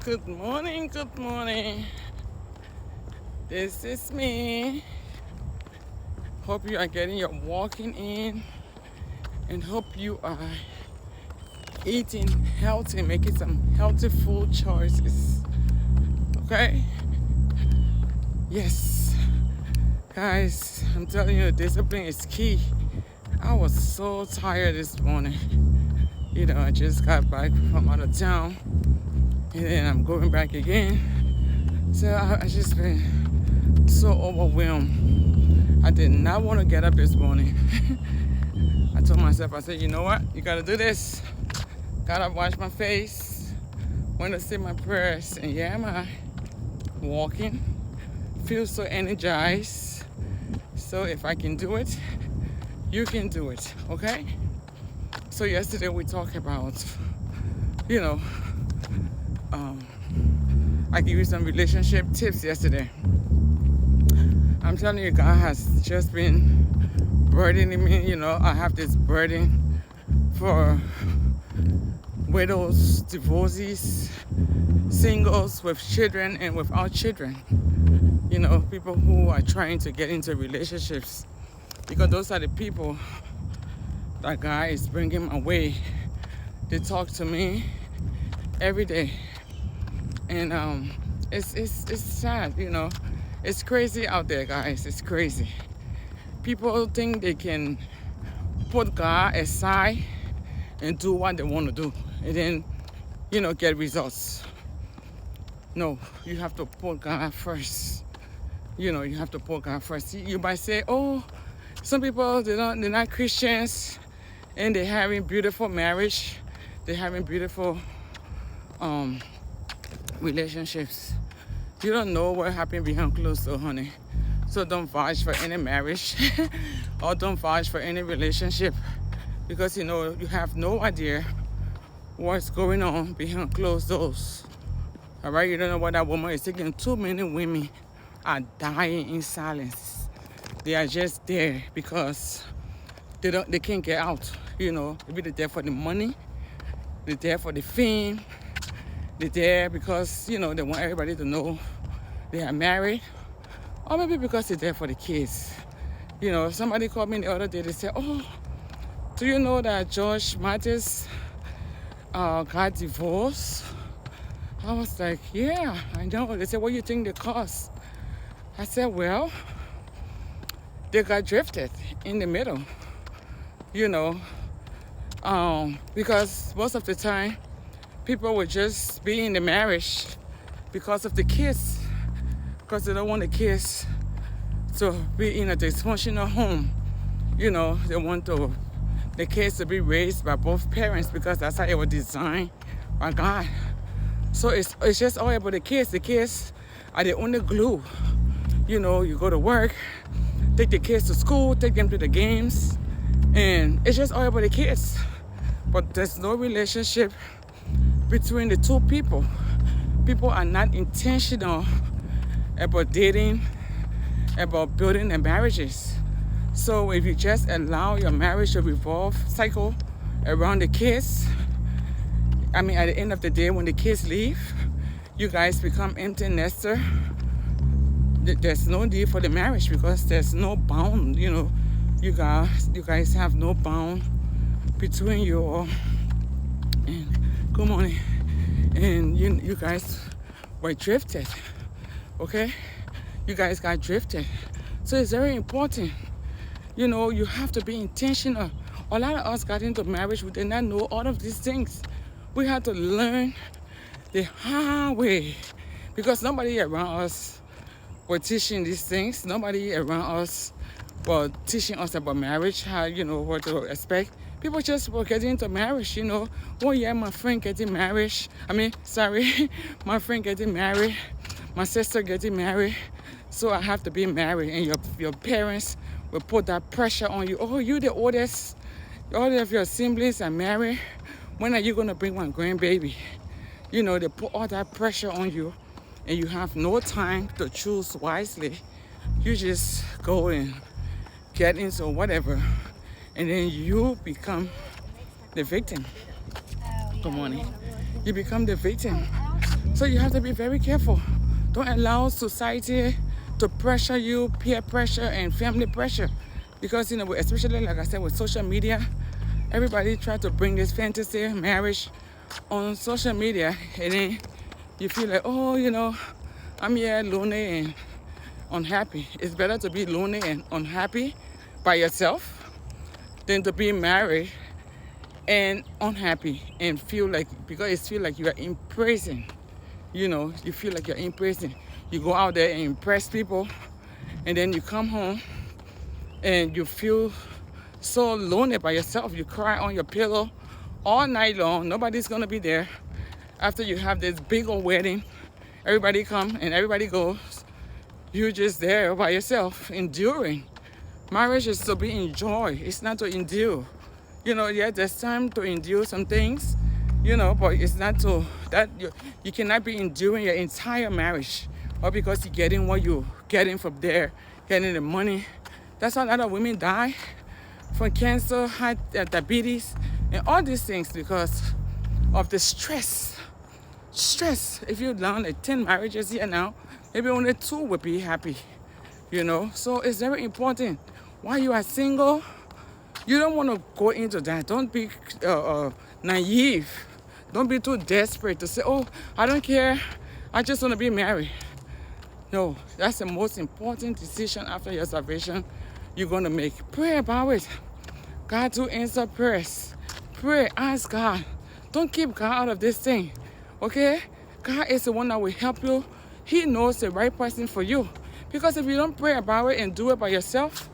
Good morning, good morning. This is me. Hope you are getting your walking in and hope you are eating healthy, making some healthy food choices. Okay? Yes. Guys, I'm telling you, discipline is key. I was so tired this morning. I just got back from out of town and then I'm going back again. So I just been so overwhelmed. I did not want to get up this morning. I told myself, I said, you know what? You got to do this. Got to wash my face. Went to say my prayers. And yeah, I'm walking. Feel so energized. So if I can do it, you can do it. Okay? So yesterday we talked about, I gave you some relationship tips yesterday. I'm telling you, God has just been burdening me. I have this burden for widows, divorcees, singles with children and without children. People who are trying to get into relationships, because those are the people that God is bringing my way. They talk to me every day, and it's sad. It's crazy out there, guys. It's crazy. People think they can put God aside and do what they want to do, and then get results. No, you have to put God first. You have to put God first. You might say, oh, some people they're not Christians and they're having beautiful marriage, they're having beautiful relationships. You don't know what happened behind closed doors, honey. So don't vouch for any marriage or don't vouch for any relationship, because you have no idea what's going on behind closed doors. All right, you don't know what that woman is taking. Too many women are dying in silence. They are just there because they can't get out. Maybe they're there for the money, they're there for the fame, they're there because they want everybody to know they are married, or maybe because they're there for the kids. Somebody called me the other day. They said, oh, do you know that George Mattis got divorced? I was like, yeah, I know. They said, what do you think they cost? I said, well, they got drifted in the middle, because most of the time people would just be in the marriage because of the kids, because they don't want the kids to be in a dysfunctional home. They want the kids to be raised by both parents because that's how it was designed by God. So it's just all about the kids. The kids are the only glue. You go to work, take the kids to school, take them to the games, and it's just all about the kids. But there's no relationship between the two people. People are not intentional about dating, about building their marriages. So if you just allow your marriage to revolve, cycle around the kids, at the end of the day, when the kids leave, you guys become empty nester. There's no need for the marriage because there's no bound. You guys have no bound between you all. And good morning. And you guys were drifted. Okay, you guys got drifted. So it's very important. You have to be intentional. A lot of us got into marriage, we did not know all of these things. We had to learn the hard way because nobody around us were teaching these things. Nobody around us were teaching us about marriage, how, what to expect. People just were getting into marriage, Oh yeah, my friend getting married. My friend getting married. My sister getting married. So I have to be married. And your parents will put that pressure on you. Oh, you the oldest. All of your siblings are married. When are you going to bring one grandbaby? They put all that pressure on you and you have no time to choose wisely. You just go and get into whatever and then you become the victim. Good morning. You become the victim So you have to be very careful. Don't allow society to pressure you, peer pressure and family pressure. Because, especially like I said, with social media, everybody try to bring this fantasy marriage on social media. And then you feel like, oh, I'm here lonely and unhappy. It's better to be lonely and unhappy by yourself than to be married and unhappy and because you feel like you are in prison. You feel like you're in prison. You go out there and impress people, and then you come home and you feel so lonely by yourself. You cry on your pillow all night long. Nobody's gonna be there. After you have this big old wedding, everybody come and everybody goes. You're just there by yourself, enduring. Marriage is to be enjoyed. It's not to endure. Yeah, there's time to endure some things, but it's not to that you cannot be enduring your entire marriage, or because you're getting what you're getting from there, getting the money. That's why a lot of women die from cancer, heart, diabetes, and all these things because of the stress. Stress. If you learn like 10 marriages here now, maybe only 2 will be happy. So it's very important. While you are single, you don't want to go into that. Don't be naive. Don't be too desperate to say, oh, I don't care. I just want to be married. No, that's the most important decision after your salvation you're going to make. Pray about it. God will answer prayers. Pray, ask God. Don't keep God out of this thing. Okay? God is the one that will help you. He knows the right person for you. Because if you don't pray about it and do it by yourself,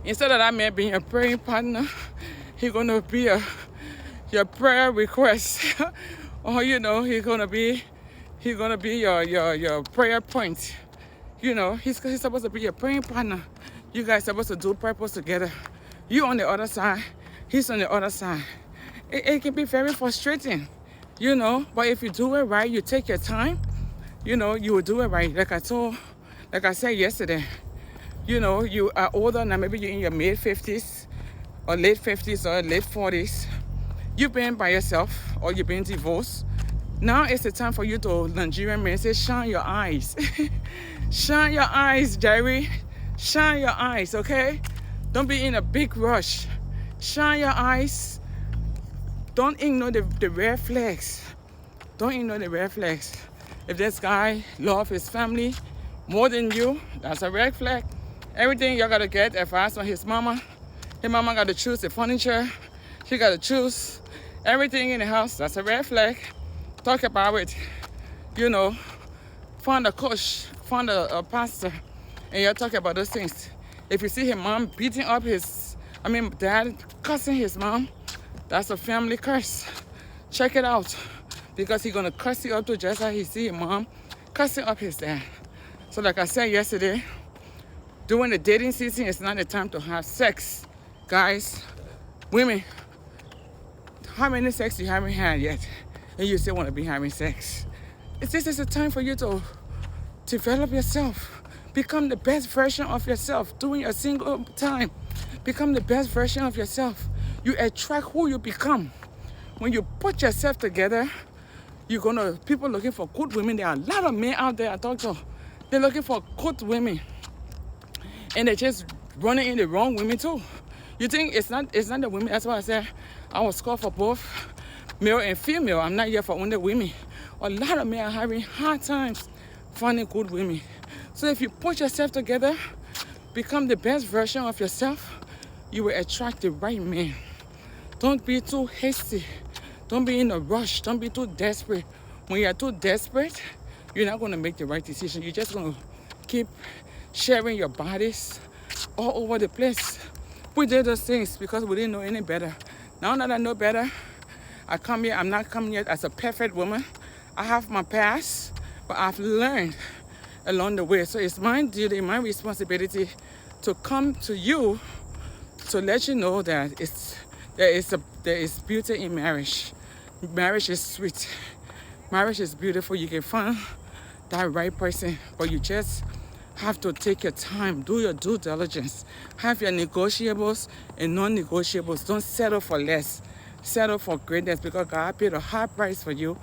instead of that man being a praying partner, he's going to be your prayer request. Or, he's going to be your prayer point. He's supposed to be your praying partner. You guys are supposed to do purpose together. You on the other side, he's on the other side. It can be very frustrating, but if you do it right, you take your time, you will do it right. Like I said yesterday, you are older now, maybe you're in your mid-50s or late 50s or late 40s. You've been by yourself or you've been divorced. Now it's the time for you to, Nigerian men say, shine your eyes. Shine your eyes, Jerry. Shine your eyes, okay? Don't be in a big rush. Shine your eyes. Don't ignore the red flags. Don't ignore the red flags. If this guy loves his family more than you, that's a red flag. Everything you gotta get advice on his mama. His mama gotta choose the furniture. She gotta choose everything in the house. That's a red flag. Talk about it. Find a coach, find a pastor, and you're talking about those things. If you see his mom beating up dad cussing his mom, that's a family curse. Check it out. Because he's gonna curse you up too, just like he see his mom cussing up his dad. So like I said yesterday, during the dating season, it's not the time to have sex. Guys, women, how many sex you haven't had yet? And you still want to be having sex? This is a time for you to develop yourself. Become the best version of yourself during your single time. Become the best version of yourself. You attract who you become. When you put yourself together, people looking for good women. There are a lot of men out there I talk to. They're looking for good women. And they're just running in the wrong women too. You think it's not the women? That's why I said I was called for both male and female. I'm not here for only women. A lot of men are having hard times finding good women. So if you put yourself together, become the best version of yourself, you will attract the right man. Don't be too hasty. Don't be in a rush. Don't be too desperate. When you're too desperate, you're not going to make the right decision. You're just going to keep sharing your bodies all over the place. We did those things because we didn't know any better. Now that I know better, I come here. I'm not coming here as a perfect woman. I have my past, but I've learned along the way. So it's my duty, my responsibility to come to you to let you know that there is beauty in marriage. Marriage is sweet. Marriage is beautiful. You can find that right person, but you just have to take your time, do your due diligence, have your negotiables and non-negotiables. Don't settle for less. Settle for greatness, because God paid a high price for you